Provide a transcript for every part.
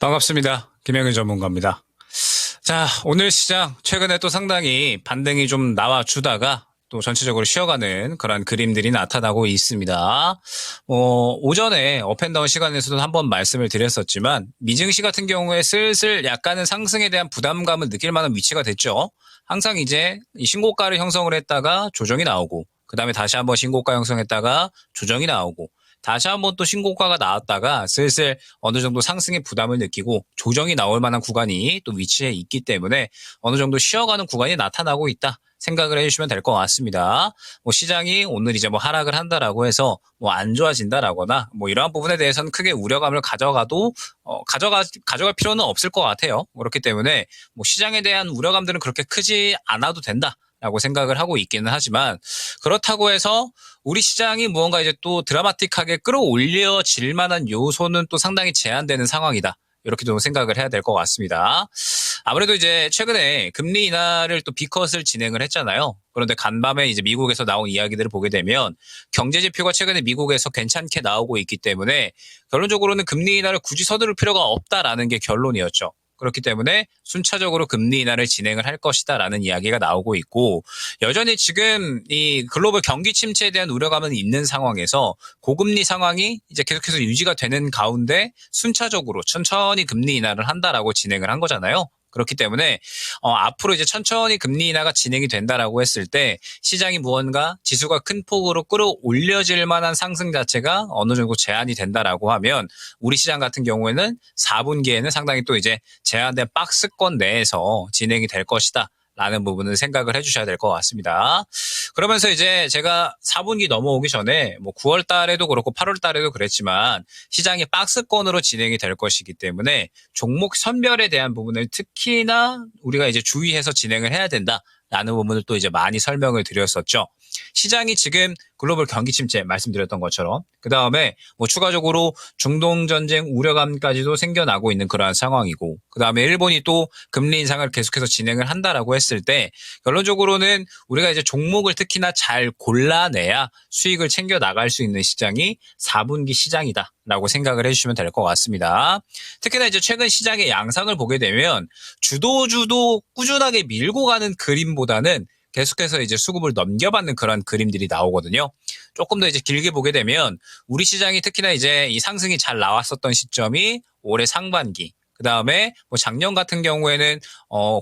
반갑습니다. 김영일 전문가입니다. 자, 오늘 시장 최근에 또 상당히 반등이 좀 나와주다가 또 전체적으로 쉬어가는 그런 그림들이 나타나고 있습니다. 오전에 업앤다운 시간에서도 한번 말씀을 드렸었지만 미증시 같은 경우에 슬슬 약간은 상승에 대한 부담감을 느낄 만한 위치가 됐죠. 항상 이제 이 신고가를 형성을 했다가 조정이 나오고 그 다음에 다시 한번 신고가 형성했다가 조정이 나오고 다시 한번 또 신고가가 나왔다가 슬슬 어느 정도 상승의 부담을 느끼고 조정이 나올 만한 구간이 또 위치해 있기 때문에 어느 정도 쉬어가는 구간이 나타나고 있다 생각을 해주시면 될 것 같습니다. 시장이 오늘 이제 하락을 한다라고 해서 안 좋아진다라거나 이러한 부분에 대해서는 크게 우려감을 가져갈 필요는 없을 것 같아요. 그렇기 때문에 시장에 대한 우려감들은 그렇게 크지 않아도 된다. 라고 생각을 하고 있기는 하지만 그렇다고 해서 우리 시장이 무언가 이제 또 드라마틱하게 끌어올려질 만한 요소는 또 상당히 제한되는 상황이다. 이렇게 좀 생각을 해야 될 것 같습니다. 아무래도 이제 최근에 금리 인하를 또 B컷을 진행을 했잖아요. 그런데 간밤에 이제 미국에서 나온 이야기들을 보게 되면 경제 지표가 최근에 미국에서 괜찮게 나오고 있기 때문에 결론적으로는 금리 인하를 굳이 서두를 필요가 없다라는 게 결론이었죠. 그렇기 때문에 순차적으로 금리 인하를 진행을 할 것이다라는 이야기가 나오고 있고 여전히 지금 이 글로벌 경기 침체에 대한 우려감은 있는 상황에서 고금리 상황이 이제 계속해서 유지가 되는 가운데 순차적으로 천천히 금리 인하를 한다라고 진행을 한 거잖아요. 그렇기 때문에 앞으로 이제 천천히 금리 인하가 진행이 된다라고 했을 때 시장이 무언가 지수가 큰 폭으로 끌어올려질 만한 상승 자체가 어느 정도 제한이 된다라고 하면 우리 시장 같은 경우에는 4분기에는 상당히 또 이제 제한된 박스권 내에서 진행이 될 것이다. 라는 부분을 생각을 해주셔야 될 것 같습니다. 그러면서 이제 제가 4분기 넘어오기 전에 9월 달에도 그렇고 8월 달에도 그랬지만 시장이 박스권으로 진행이 될 것이기 때문에 종목 선별에 대한 부분을 특히나 우리가 이제 주의해서 진행을 해야 된다라는 부분을 또 이제 많이 설명을 드렸었죠. 시장이 지금 글로벌 경기 침체 말씀드렸던 것처럼 그 다음에 추가적으로 중동 전쟁 우려감까지도 생겨나고 있는 그러한 상황이고 그 다음에 일본이 또 금리 인상을 계속해서 진행을 한다라고 했을 때 결론적으로는 우리가 이제 종목을 특히나 잘 골라내야 수익을 챙겨 나갈 수 있는 시장이 4분기 시장이다라고 생각을 해주시면 될 것 같습니다. 특히나 이제 최근 시장의 양상을 보게 되면 주도 꾸준하게 밀고 가는 그림보다는 계속해서 이제 수급을 넘겨받는 그런 그림들이 나오거든요. 조금 더 이제 길게 보게 되면 우리 시장이 특히나 이제 이 상승이 잘 나왔었던 시점이 올해 상반기. 그 다음에 작년 같은 경우에는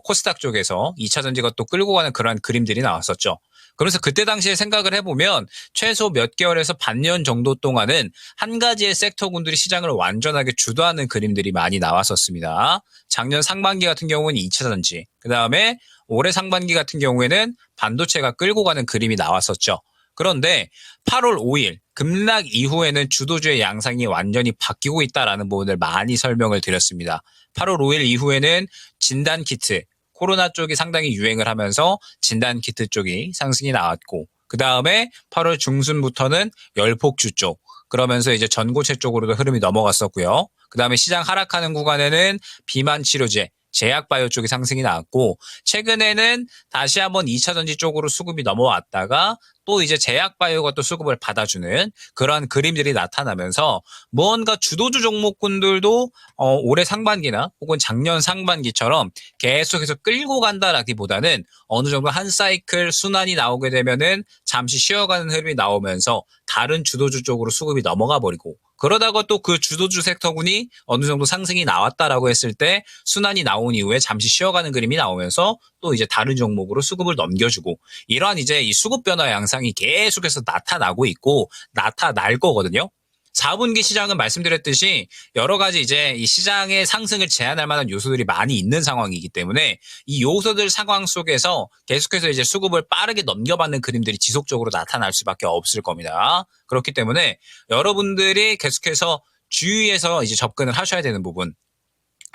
코스닥 쪽에서 2차 전지가 또 끌고 가는 그런 그림들이 나왔었죠. 그래서 그때 당시에 생각을 해보면 최소 몇 개월에서 반년 정도 동안은 한 가지의 섹터군들이 시장을 완전하게 주도하는 그림들이 많이 나왔었습니다. 작년 상반기 같은 경우는 2차 전지, 그 다음에 올해 상반기 같은 경우에는 반도체가 끌고 가는 그림이 나왔었죠. 그런데 8월 5일 급락 이후에는 주도주의 양상이 완전히 바뀌고 있다는 부분을 많이 설명을 드렸습니다. 8월 5일 이후에는 진단키트, 코로나 쪽이 상당히 유행을 하면서 진단키트 쪽이 상승이 나왔고 그 다음에 8월 중순부터는 열폭주 쪽 그러면서 이제 전고체 쪽으로도 흐름이 넘어갔었고요. 그 다음에 시장 하락하는 구간에는 비만 치료제 제약바이오 쪽이 상승이 나왔고 최근에는 다시 한번 2차 전지 쪽으로 수급이 넘어왔다가 또 이제 제약바이오가 또 수급을 받아주는 그런 그림들이 나타나면서 무언가 주도주 종목군들도 올해 상반기나 혹은 작년 상반기처럼 계속해서 끌고 간다라기보다는 어느 정도 한 사이클 순환이 나오게 되면은 잠시 쉬어가는 흐름이 나오면서 다른 주도주 쪽으로 수급이 넘어가 버리고 그러다가 또 그 주도주 섹터군이 어느 정도 상승이 나왔다라고 했을 때 순환이 나온 이후에 잠시 쉬어가는 그림이 나오면서 또 이제 다른 종목으로 수급을 넘겨주고 이러한 이제 이 수급 변화 양상이 계속해서 나타나고 있고 나타날 거거든요. 4분기 시장은 말씀드렸듯이 여러 가지 이제 이 시장의 상승을 제한할 만한 요소들이 많이 있는 상황이기 때문에 이 요소들 상황 속에서 계속해서 이제 수급을 빠르게 넘겨받는 그림들이 지속적으로 나타날 수밖에 없을 겁니다. 그렇기 때문에 여러분들이 계속해서 주의해서 이제 접근을 하셔야 되는 부분.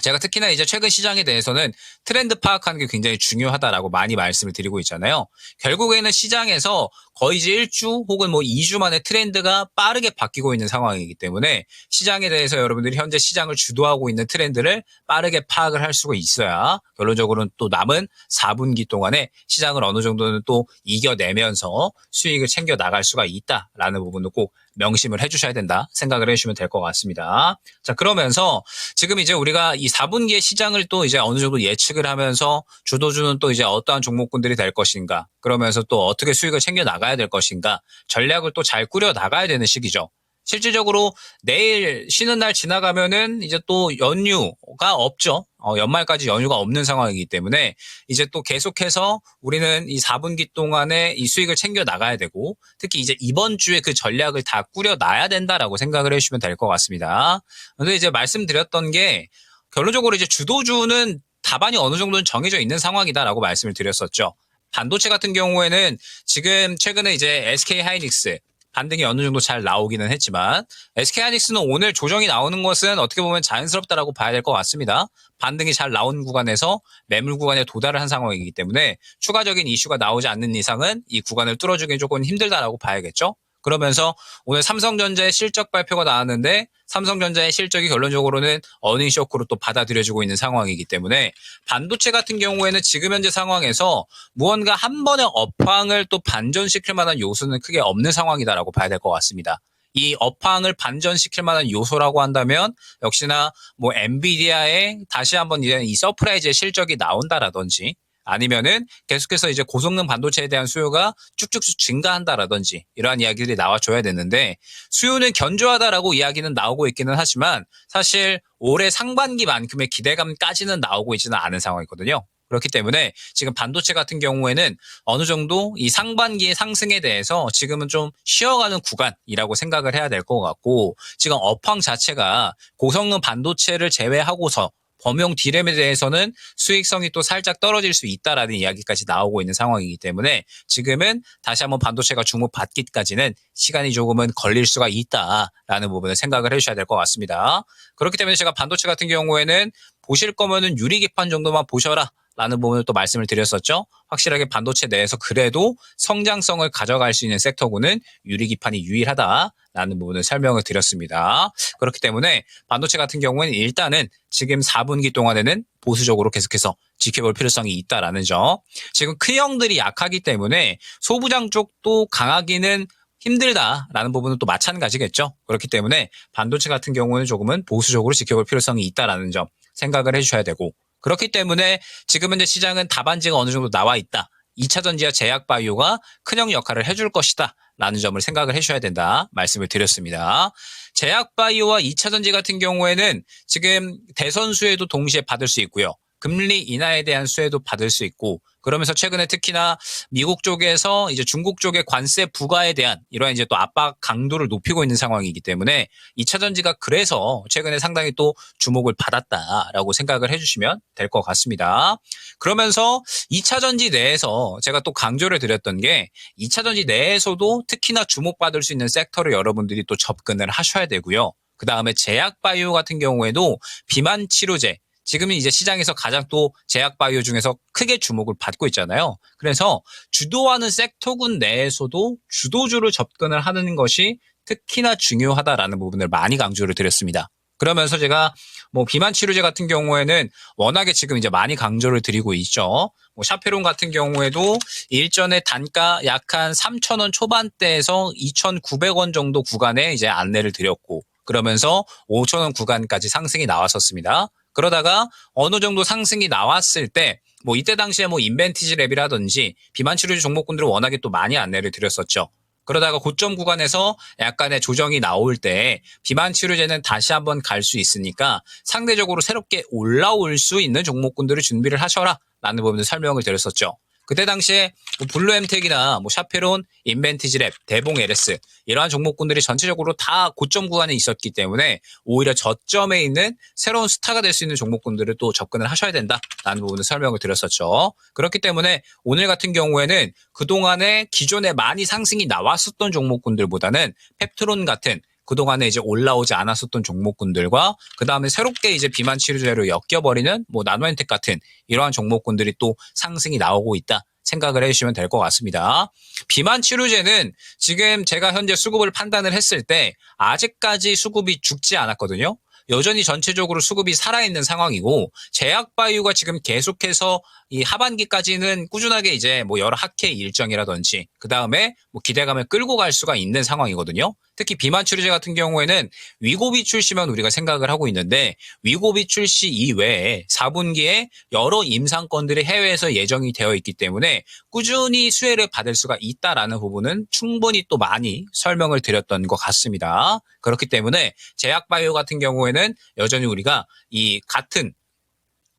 제가 특히나 이제 최근 시장에 대해서는 트렌드 파악하는 게 굉장히 중요하다라고 많이 말씀을 드리고 있잖아요. 결국에는 시장에서 거의 이제 1주 혹은 2주 만에 트렌드가 빠르게 바뀌고 있는 상황이기 때문에 시장에 대해서 여러분들이 현재 시장을 주도하고 있는 트렌드를 빠르게 파악을 할 수가 있어야 결론적으로는 또 남은 4분기 동안에 시장을 어느 정도는 또 이겨내면서 수익을 챙겨 나갈 수가 있다라는 부분도 꼭 명심을 해주셔야 된다 생각을 해주시면 될 것 같습니다. 자, 그러면서 지금 이제 우리가 이 4분기의 시장을 또 이제 어느 정도 예측을 하면서 주도주는 또 이제 어떠한 종목군들이 될 것인가, 그러면서 또 어떻게 수익을 챙겨 나가야 될 것인가, 전략을 또 잘 꾸려 나가야 되는 시기죠. 실질적으로 내일 쉬는 날 지나가면은 이제 또 연휴가 없죠. 연말까지 연휴가 없는 상황이기 때문에 이제 또 계속해서 우리는 이 4분기 동안에 이 수익을 챙겨 나가야 되고, 특히 이제 이번 주에 그 전략을 다 꾸려 놔야 된다라고 생각을 해주시면 될 것 같습니다. 근데 이제 말씀드렸던 게 결론적으로 이제 주도주는 답안이 어느 정도는 정해져 있는 상황이다라고 말씀을 드렸었죠. 반도체 같은 경우에는 지금 최근에 이제 SK 하이닉스 반등이 어느 정도 잘 나오기는 했지만, SK하이닉스는 오늘 조정이 나오는 것은 어떻게 보면 자연스럽다라고 봐야 될 것 같습니다. 반등이 잘 나온 구간에서 매물 구간에 도달을 한 상황이기 때문에 추가적인 이슈가 나오지 않는 이상은 이 구간을 뚫어주기 조금 힘들다라고 봐야겠죠. 그러면서 오늘 삼성전자의 실적 발표가 나왔는데 삼성전자의 실적이 결론적으로는 어닝 쇼크로 또 받아들여지고 있는 상황이기 때문에 반도체 같은 경우에는 지금 현재 상황에서 무언가 한 번의 업황을 또 반전시킬 만한 요소는 크게 없는 상황이다라고 봐야 될 것 같습니다. 이 업황을 반전시킬 만한 요소라고 한다면 역시나 뭐 엔비디아의 다시 한번 이제 이 서프라이즈의 실적이 나온다라든지, 아니면은 계속해서 이제 고성능 반도체에 대한 수요가 쭉쭉쭉 증가한다라든지 이러한 이야기들이 나와줘야 되는데, 수요는 견조하다라고 이야기는 나오고 있기는 하지만 사실 올해 상반기만큼의 기대감까지는 나오고 있지는 않은 상황이거든요. 그렇기 때문에 지금 반도체 같은 경우에는 어느 정도 이 상반기의 상승에 대해서 지금은 좀 쉬어가는 구간이라고 생각을 해야 될 것 같고, 지금 업황 자체가 고성능 반도체를 제외하고서 범용 D램에 대해서는 수익성이 또 살짝 떨어질 수 있다라는 이야기까지 나오고 있는 상황이기 때문에 지금은 다시 한번 반도체가 주목받기까지는 시간이 조금은 걸릴 수가 있다라는 부분을 생각을 해주셔야 될 것 같습니다. 그렇기 때문에 제가 반도체 같은 경우에는 보실 거면은 유리기판 정도만 보셔라 라는 부분을 또 말씀을 드렸었죠. 확실하게 반도체 내에서 그래도 성장성을 가져갈 수 있는 섹터군은 유리기판이 유일하다라는 부분을 설명을 드렸습니다. 그렇기 때문에 반도체 같은 경우에는 일단은 지금 4분기 동안에는 보수적으로 계속해서 지켜볼 필요성이 있다라는 점. 지금 큰형들이 약하기 때문에 소부장 쪽도 강하기는 힘들다라는 부분은 또 마찬가지겠죠. 그렇기 때문에 반도체 같은 경우는 조금은 보수적으로 지켜볼 필요성이 있다라는 점 생각을 해주셔야 되고, 그렇기 때문에 지금 현재 시장은 답안지가 어느 정도 나와 있다. 2차전지와 제약바이오가 큰형 역할을 해줄 것이다 라는 점을 생각을 해주셔야 된다 말씀을 드렸습니다. 제약바이오와 2차전지 같은 경우에는 지금 대선 수혜도 동시에 받을 수 있고요. 금리 인하에 대한 수혜도 받을 수 있고, 그러면서 최근에 특히나 미국 쪽에서 이제 중국 쪽의 관세 부과에 대한 이러한 이제 또 압박 강도를 높이고 있는 상황이기 때문에 2차 전지가 그래서 최근에 상당히 또 주목을 받았다라고 생각을 해주시면 될 것 같습니다. 그러면서 2차 전지 내에서 제가 또 강조를 드렸던 게 2차 전지 내에서도 특히나 주목받을 수 있는 섹터를 여러분들이 또 접근을 하셔야 되고요. 그 다음에 제약바이오 같은 경우에도 비만 치료제, 지금은 이제 시장에서 가장 또 제약바이오 중에서 크게 주목을 받고 있잖아요. 그래서 주도하는 섹터군 내에서도 주도주를 접근을 하는 것이 특히나 중요하다라는 부분을 많이 강조를 드렸습니다. 그러면서 제가 뭐 비만 치료제 같은 경우에는 워낙에 지금 이제 많이 강조를 드리고 있죠. 뭐 샤페론 같은 경우에도 일전에 단가 약 한 3,000원 초반대에서 2,900원 정도 구간에 이제 안내를 드렸고, 그러면서 5,000원 구간까지 상승이 나왔었습니다. 그러다가 어느 정도 상승이 나왔을 때 뭐 이때 당시에 뭐 인벤티지 랩이라든지 비만 치료제 종목군들을 워낙에 또 많이 안내를 드렸었죠. 그러다가 고점 구간에서 약간의 조정이 나올 때 비만 치료제는 다시 한번 갈 수 있으니까 상대적으로 새롭게 올라올 수 있는 종목군들을 준비를 하셔라 라는 부분을 설명을 드렸었죠. 그때 당시에 뭐 블루엠텍이나 뭐 샤페론, 인벤티지랩, 대봉 LS 이러한 종목군들이 전체적으로 다 고점 구간에 있었기 때문에 오히려 저점에 있는 새로운 스타가 될 수 있는 종목군들을 또 접근을 하셔야 된다라는 부분을 설명을 드렸었죠. 그렇기 때문에 오늘 같은 경우에는 그동안에 기존에 많이 상승이 나왔었던 종목군들보다는 펩트론 같은 그동안에 이제 올라오지 않았었던 종목군들과 그 다음에 새롭게 이제 비만 치료제로 엮여버리는 뭐 나노엔텍 같은 이러한 종목군들이 또 상승이 나오고 있다 생각을 해주시면 될 것 같습니다. 비만 치료제는 지금 제가 현재 수급을 판단을 했을 때 아직까지 수급이 죽지 않았거든요. 여전히 전체적으로 수급이 살아있는 상황이고, 제약바이오가 지금 계속해서 이 하반기까지는 꾸준하게 이제 뭐 여러 학회 일정이라든지 그 다음에 뭐 기대감을 끌고 갈 수가 있는 상황이거든요. 특히 비만 치료제 같은 경우에는 위고비 출시만 우리가 생각을 하고 있는데 위고비 출시 이외에 4분기에 여러 임상건들이 해외에서 예정이 되어 있기 때문에 꾸준히 수혜를 받을 수가 있다라는 부분은 충분히 또 많이 설명을 드렸던 것 같습니다. 그렇기 때문에 제약바이오 같은 경우에는 여전히 우리가 이 같은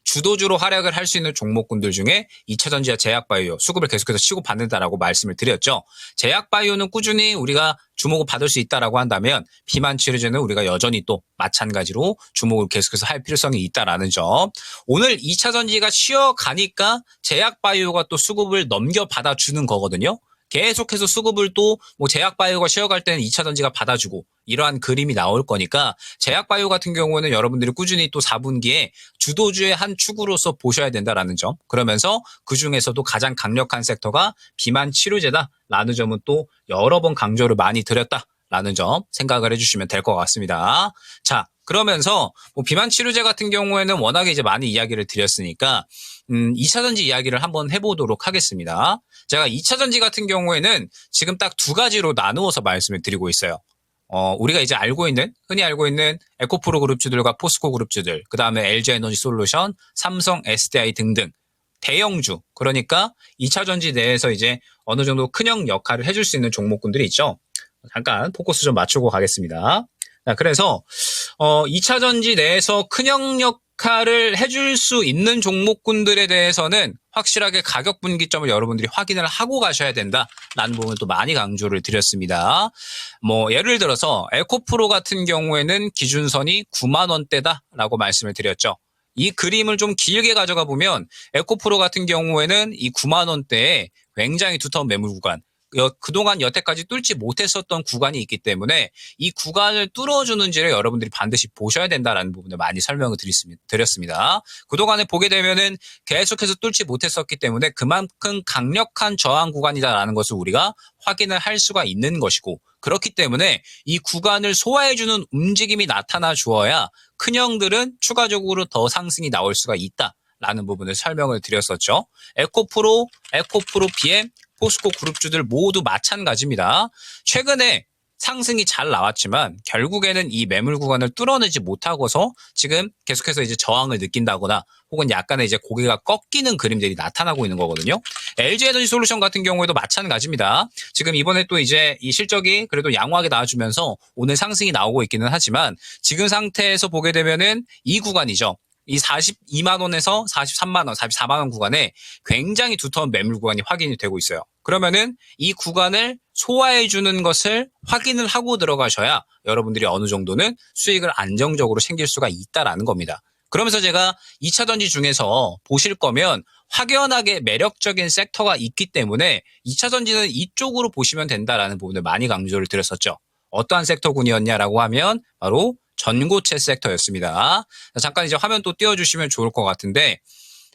주도주로 활약을 할 수 있는 종목군들 중에 2차전지와 제약바이오 수급을 계속해서 치고 받는다라고 말씀을 드렸죠. 제약바이오는 꾸준히 우리가 주목을 받을 수 있다라고 한다면 비만 치료제는 우리가 여전히 또 마찬가지로 주목을 계속해서 할 필요성이 있다라는 점. 오늘 2차전지가 쉬어가니까 제약바이오가 또 수급을 넘겨받아 주는 거거든요. 계속해서 수급을 또 뭐 제약바이오가 쉬어갈 때는 2차전지가 받아주고 이러한 그림이 나올 거니까 제약바이오 같은 경우는 여러분들이 꾸준히 또 4분기에 주도주의 한 축으로서 보셔야 된다라는 점. 그러면서 그중에서도 가장 강력한 섹터가 비만 치료제다라는 점은 또 여러 번 강조를 많이 드렸다라는 점 생각을 해주시면 될 것 같습니다. 자, 그러면서 뭐 비만 치료제 같은 경우에는 워낙에 이제 많이 이야기를 드렸으니까 2차전지 이야기를 한번 해보도록 하겠습니다. 제가 2차전지 같은 경우에는 지금 딱 두 가지로 나누어서 말씀을 드리고 있어요. 우리가 이제 흔히 알고 있는 에코프로 그룹주들과 포스코 그룹주들, 그 다음에 LG에너지 솔루션, 삼성, SDI 등등 대형주, 그러니까 2차전지 내에서 이제 어느 정도 큰형 역할을 해줄 수 있는 종목군들이 있죠. 잠깐 포커스 좀 맞추고 가겠습니다. 자, 그래서 2차전지 내에서 큰형 역할을 해줄 수 있는 종목군들에 대해서는 확실하게 가격 분기점을 여러분들이 확인을 하고 가셔야 된다라는 부분을 또 많이 강조를 드렸습니다. 뭐 예를 들어서 에코프로 같은 경우에는 기준선이 9만 원대다라고 말씀을 드렸죠. 이 그림을 좀 길게 가져가 보면 에코프로 같은 경우에는 이 9만 원대에 굉장히 두터운 매물 구간, 그동안 여태까지 뚫지 못했었던 구간이 있기 때문에 이 구간을 뚫어주는지를 여러분들이 반드시 보셔야 된다라는 부분을 많이 설명을 드렸습니다. 그동안에 보게 되면은 계속해서 뚫지 못했었기 때문에 그만큼 강력한 저항 구간이다라는 것을 우리가 확인을 할 수가 있는 것이고, 그렇기 때문에 이 구간을 소화해주는 움직임이 나타나 주어야 큰형들은 추가적으로 더 상승이 나올 수가 있다라는 부분을 설명을 드렸었죠. 에코프로, BM, 포스코 그룹주들 모두 마찬가지입니다. 최근에 상승이 잘 나왔지만 결국에는 이 매물 구간을 뚫어내지 못하고서 지금 계속해서 이제 저항을 느낀다거나 혹은 약간의 이제 고개가 꺾이는 그림들이 나타나고 있는 거거든요. LG에너지 솔루션 같은 경우에도 마찬가지입니다. 지금 이번에 또 이제 이 실적이 그래도 양호하게 나와주면서 오늘 상승이 나오고 있기는 하지만 지금 상태에서 보게 되면은 이 구간이죠. 이 42만 원에서 43만 원, 44만 원 구간에 굉장히 두터운 매물 구간이 확인이 되고 있어요. 그러면은 이 구간을 소화해 주는 것을 확인을 하고 들어가셔야 여러분들이 어느 정도는 수익을 안정적으로 챙길 수가 있다라는 겁니다. 그러면서 제가 2차전지 중에서 보실 거면 확연하게 매력적인 섹터가 있기 때문에 2차전지는 이쪽으로 보시면 된다라는 부분을 많이 강조를 드렸었죠. 어떠한 섹터군이었냐라고 하면 바로 전고체 섹터였습니다. 잠깐 이제 화면 또 띄워주시면 좋을 것 같은데,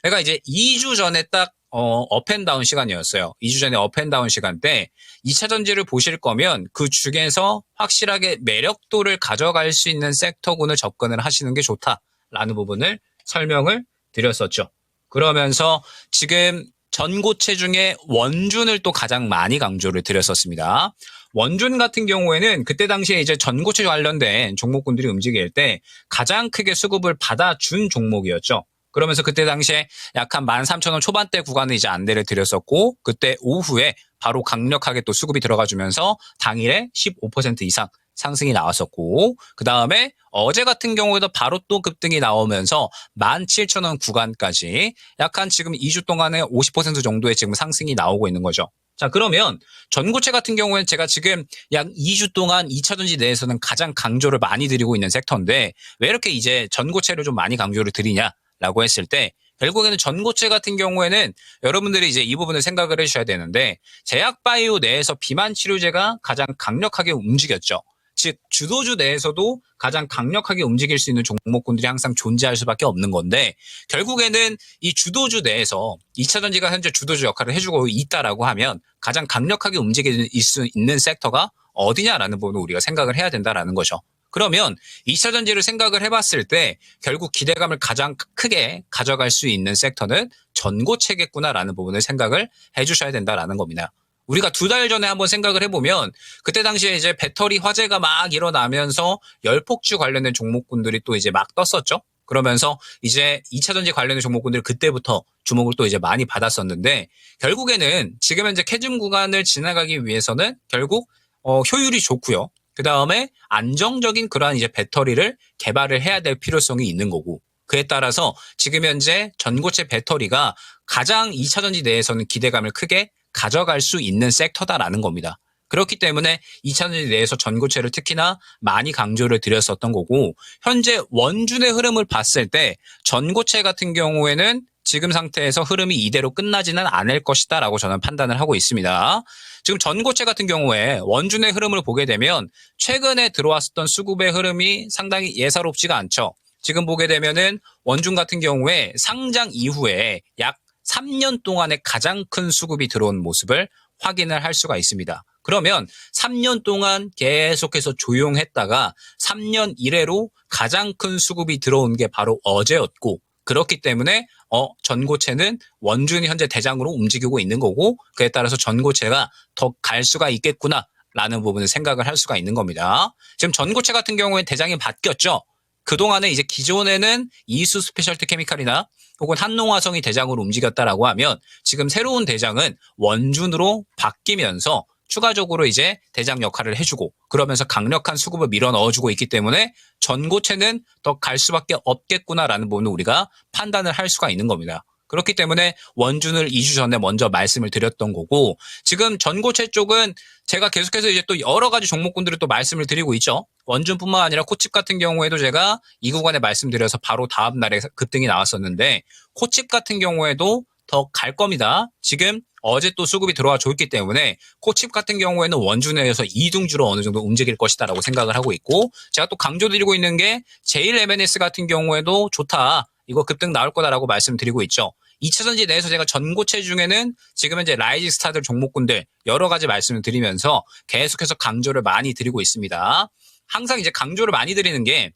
제가 이제 2주 전에 딱 업앤다운 시간이었어요. 2주 전에 업앤다운 시간 때 2차전지를 보실 거면 그 중에서 확실하게 매력도를 가져갈 수 있는 섹터군을 접근을 하시는 게 좋다라는 부분을 설명을 드렸었죠. 그러면서 지금 전고체 중에 원준을 또 가장 많이 강조를 드렸었습니다. 원준 같은 경우에는 그때 당시에 이제 전고체 관련된 종목군들이 움직일 때 가장 크게 수급을 받아준 종목이었죠. 그러면서 그때 당시에 약 한 13,000원 초반대 구간을 이제 안내를 드렸었고, 그때 오후에 바로 강력하게 또 수급이 들어가주면서 당일에 15% 이상 상승이 나왔었고, 그 다음에 어제 같은 경우에도 바로 또 급등이 나오면서 17,000원 구간까지 약간 지금 2주 동안에 50% 정도의 지금 상승이 나오고 있는 거죠. 자, 그러면 전고체 같은 경우에는 제가 지금 약 2주 동안 2차전지 내에서는 가장 강조를 많이 드리고 있는 섹터인데 왜 이렇게 이제 전고체를 좀 많이 강조를 드리냐라고 했을 때, 결국에는 전고체 같은 경우에는 여러분들이 이제 이 부분을 생각을 해주셔야 되는데, 제약바이오 내에서 비만 치료제가 가장 강력하게 움직였죠. 즉 주도주 내에서도 가장 강력하게 움직일 수 있는 종목군들이 항상 존재할 수밖에 없는 건데, 결국에는 이 주도주 내에서 2차전지가 현재 주도주 역할을 해주고 있다라고 하면 가장 강력하게 움직일 수 있는 섹터가 어디냐라는 부분을 우리가 생각을 해야 된다라는 거죠. 그러면 2차전지를 생각을 해봤을 때 결국 기대감을 가장 크게 가져갈 수 있는 섹터는 전고체겠구나라는 부분을 생각을 해주셔야 된다라는 겁니다. 우리가 2달 전에 한번 생각을 해보면 그때 당시에 이제 배터리 화재가 막 일어나면서 열폭주 관련된 종목군들이 또 이제 막 떴었죠. 그러면서 이제 2차전지 관련된 종목군들이 그때부터 주목을 또 이제 많이 받았었는데 결국에는 지금 현재 캐즘 구간을 지나가기 위해서는 결국 효율이 좋고요. 그 다음에 안정적인 그러한 이제 배터리를 개발을 해야 될 필요성이 있는 거고 그에 따라서 지금 현재 전고체 배터리가 가장 2차전지 내에서는 기대감을 크게 가져갈 수 있는 섹터다라는 겁니다. 그렇기 때문에 2차전지 내에서 전고체를 특히나 많이 강조를 드렸었던 거고 현재 원준의 흐름을 봤을 때 전고체 같은 경우에는 지금 상태에서 흐름이 이대로 끝나지는 않을 것이다 라고 저는 판단을 하고 있습니다. 지금 전고체 같은 경우에 원준의 흐름을 보게 되면 최근에 들어왔었던 수급의 흐름이 상당히 예사롭지가 않죠. 지금 보게 되면은 원준 같은 경우에 상장 이후에 약 3년 동안에 가장 큰 수급이 들어온 모습을 확인을 할 수가 있습니다. 그러면 3년 동안 계속해서 조용했다가 3년 이래로 가장 큰 수급이 들어온 게 바로 어제였고 그렇기 때문에 전고체는 원준이 현재 대장으로 움직이고 있는 거고 그에 따라서 전고체가 더 갈 수가 있겠구나라는 부분을 생각을 할 수가 있는 겁니다. 지금 전고체 같은 경우에 대장이 바뀌었죠. 그동안에 이제 기존에는 이수 스페셜티 케미칼이나 혹은 한농화성이 대장으로 움직였다라고 하면 지금 새로운 대장은 원준으로 바뀌면서 추가적으로 이제 대장 역할을 해주고 그러면서 강력한 수급을 밀어 넣어주고 있기 때문에 전고체는 더 갈 수밖에 없겠구나라는 부분을 우리가 판단을 할 수가 있는 겁니다. 그렇기 때문에 원준을 2주 전에 먼저 말씀을 드렸던 거고 지금 전고체 쪽은 제가 계속해서 이제 또 여러 가지 종목군들을 또 말씀을 드리고 있죠. 원준뿐만 아니라 코칩 같은 경우에도 제가 이 구간에 말씀드려서 바로 다음 날에 급등이 나왔었는데 코칩 같은 경우에도 더 갈 겁니다. 지금 어제 또 수급이 들어와 줬기 때문에 코칩 같은 경우에는 원준에서 이중주로 어느 정도 움직일 것이다라고 생각을 하고 있고 제가 또 강조드리고 있는 게 제일 MNS 같은 경우에도 좋다. 이거 급등 나올 거다라고 말씀드리고 있죠. 2차전지 내에서 제가 전고체 중에는 지금 현재 라이징 스타들 종목군들 여러 가지 말씀을 드리면서 계속해서 강조를 많이 드리고 있습니다. 항상 이제 강조를 많이 드리는 게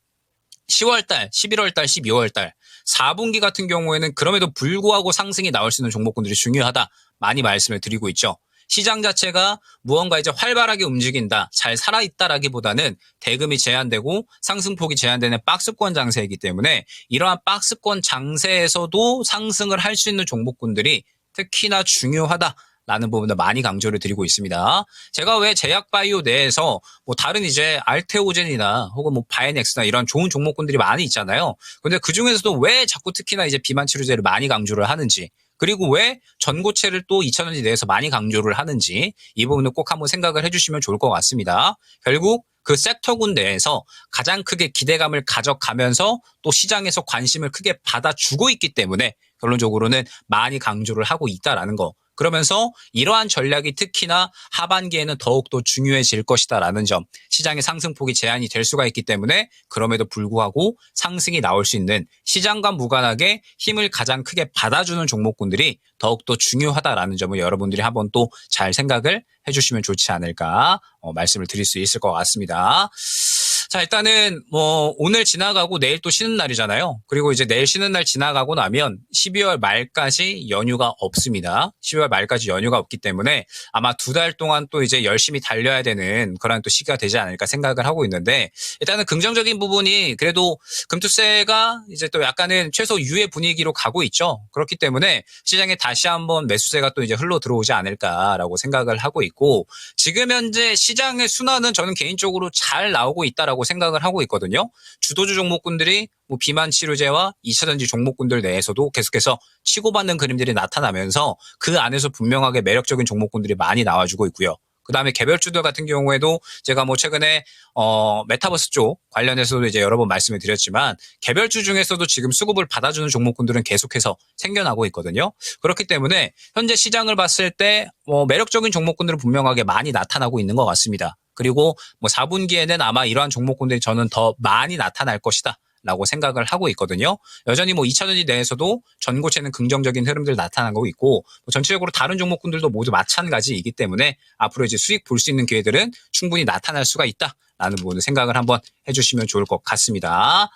10월달, 11월달, 12월달 4분기 같은 경우에는 그럼에도 불구하고 상승이 나올 수 있는 종목군들이 중요하다. 많이 말씀을 드리고 있죠. 시장 자체가 무언가 이제 활발하게 움직인다, 잘 살아있다라기보다는 대금이 제한되고 상승폭이 제한되는 박스권 장세이기 때문에 이러한 박스권 장세에서도 상승을 할 수 있는 종목군들이 특히나 중요하다라는 부분을 많이 강조를 드리고 있습니다. 제가 왜 제약바이오 내에서 뭐 다른 이제 알테오젠이나 혹은 뭐 바이넥스나 이런 좋은 종목군들이 많이 있잖아요. 근데 그 중에서도 왜 자꾸 특히나 이제 비만 치료제를 많이 강조를 하는지 그리고 왜 전고체를 또 2차전지 내에서 많이 강조를 하는지 이 부분을 꼭 한번 생각을 해주시면 좋을 것 같습니다. 결국 그 섹터군 내에서 가장 크게 기대감을 가져가면서 또 시장에서 관심을 크게 받아주고 있기 때문에 결론적으로는 많이 강조를 하고 있다라는 거. 그러면서 이러한 전략이 특히나 하반기에는 더욱더 중요해질 것이다라는 점. 시장의 상승폭이 제한이 될 수가 있기 때문에 그럼에도 불구하고 상승이 나올 수 있는 시장과 무관하게 힘을 가장 크게 받아주는 종목군들이 더욱더 중요하다라는 점을 여러분들이 한번 또 잘 생각을 해주시면 좋지 않을까 말씀을 드릴 수 있을 것 같습니다. 자, 일단은 뭐 오늘 지나가고 내일 또 쉬는 날이잖아요. 그리고 이제 내일 쉬는 날 지나가고 나면 12월 말까지 연휴가 없습니다. 12월 말까지 연휴가 없기 때문에 아마 2달 동안 또 이제 열심히 달려야 되는 그런 또 시기가 되지 않을까 생각을 하고 있는데 일단은 긍정적인 부분이 그래도 금투세가 이제 또 약간은 최소 유예 분위기로 가고 있죠. 그렇기 때문에 시장에 다시 한번 매수세가 또 이제 흘러 들어오지 않을까라고 생각을 하고 있고 지금 현재 시장의 순환은 저는 개인적으로 잘 나오고 있다라고 생각을 하고 있거든요. 주도주 종목군들이 뭐 비만 치료제와 2차전지 종목군들 내에서도 계속해서 치고받는 그림들이 나타나면서 그 안에서 분명하게 매력적인 종목군들이 많이 나와주고 있고요. 그 다음에 개별주들 같은 경우에도 제가 뭐 최근에 메타버스 쪽 관련해서도 이제 여러 번 말씀을 드렸지만 개별주 중에서도 지금 수급을 받아주는 종목군들은 계속해서 생겨나고 있거든요. 그렇기 때문에 현재 시장을 봤을 때 매력적인 종목군들은 분명하게 많이 나타나고 있는 것 같습니다. 그리고 뭐 4분기에는 아마 이러한 종목군들이 저는 더 많이 나타날 것이다. 라고 생각을 하고 있거든요. 여전히 뭐 2차전지 내에서도 전고체는 긍정적인 흐름들 나타나고 있고 뭐 전체적으로 다른 종목군들도 모두 마찬가지이기 때문에 앞으로 이제 수익 볼 수 있는 기회들은 충분히 나타날 수가 있다라는 부분을 생각을 한번 해주시면 좋을 것 같습니다.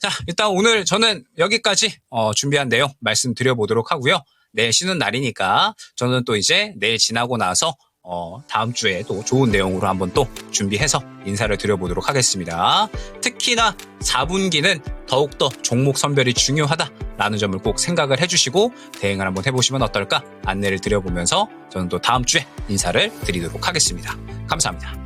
자, 일단 오늘 저는 여기까지 준비한 내용 말씀드려보도록 하고요. 내일 쉬는 날이니까 저는 또 이제 내일 지나고 나서 다음 주에 또 좋은 내용으로 한번 또 준비해서 인사를 드려보도록 하겠습니다. 특히나 4분기는 더욱더 종목 선별이 중요하다라는 점을 꼭 생각을 해주시고 대응을 한번 해보시면 어떨까 안내를 드려보면서 저는 또 다음 주에 인사를 드리도록 하겠습니다. 감사합니다.